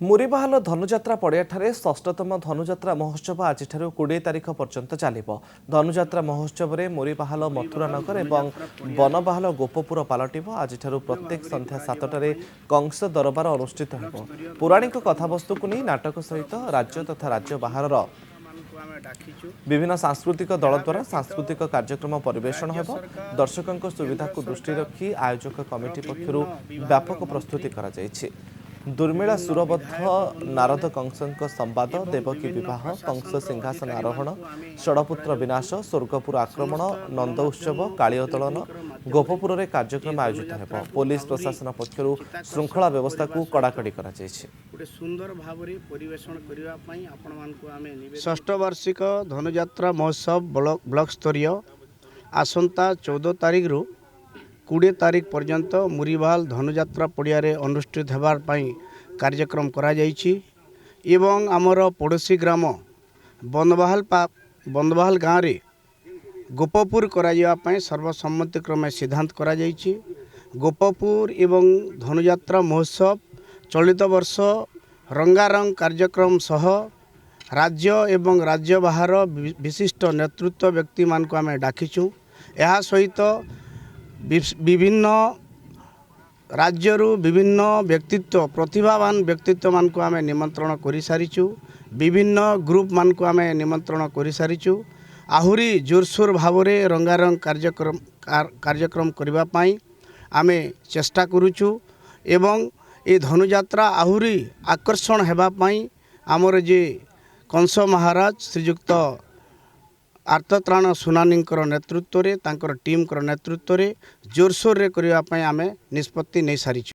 मुरीबाहाल धनुजात्रा पड़ियाठारे षष्ठतम धनुजात्रा महोत्सव आज 20 तारिख पर्यंत चलिबो। धनुजात्रा महोत्सव में मुरीबाहाल मथुरानगर और बनबाहाल गोपपुर पलटिबो। आज प्रत्येक संध्या 7टारे कंस दरबार अनुष्ठित होबो। पौराणिक कथावस्तु को नहीं नाटक सहित राज्य तथा राज्य बाहर विभिन्न सांस्कृतिक दल द्वारा सांस्कृतिक कार्यक्रम परिवेषण होब। दर्शकों सुविधा को दृष्टि रखी आयोजक कमिटी पक्षरु व्यापक प्रस्तुति करा जायछि। दुर्मिला सुरबद्ध नारद कंसक संवाद, देवकी विवाह, कंस सिंहासन आरोहण, षड़पुत्र विनाश, स्वर्गपुर आक्रमण, नंद उत्सव, काली उत्तोलन, गोपपुर में कार्यक्रम आयोजित हो। पुलिस प्रशासन पक्षरु श्रृंखला व्यवस्था को कड़ाकड़ी करा जायछि। षष्ठ वार्षिक धनुजात्रा महोत्सव ब्लॉक स्तरीय आसंता 14 तारिख रु 20 तारिख पर्यंत मुरीबाहाल धनुजात्रा पड़िया अनुष्ठित होबार कार्यक्रम करा जायछि एवं आमर पड़ोसी ग्राम बनबाहाल गाँव रे गोपपुर करा सर्वसम्मति क्रमे सिद्धांत करा जायछि। गोपपुर एवं धनुजात्रा महोत्सव चलित वर्ष रंगारंग कार्यक्रम सह राज्य एवं राज्य बाहर विशिष्ट नेतृत्व व्यक्ति मान को आम डाकिचु। यह सहित विभिन्न राज्यरू विभिन्न व्यक्तित्व प्रतिभावान व्यक्तित्व मान को आम निमंत्रण कर सारीचु। विभिन्न ग्रुप मान को आम निमंत्रण कर सारीचु। आहुरी जोरसोर भाव में रंगारंग कार्यक्रम करने आम चेष्टा करुचु एवं ये धनुजात्रा आहुरी आकर्षण होगापाई आमर जे कंस महाराज श्रीजुक्त आर्तत्राण सुनानी नेतृत्व रे तांकर टीम नेतृत्व रे जोरसोर रे करने आम निष्पत्ति नहीं सारी।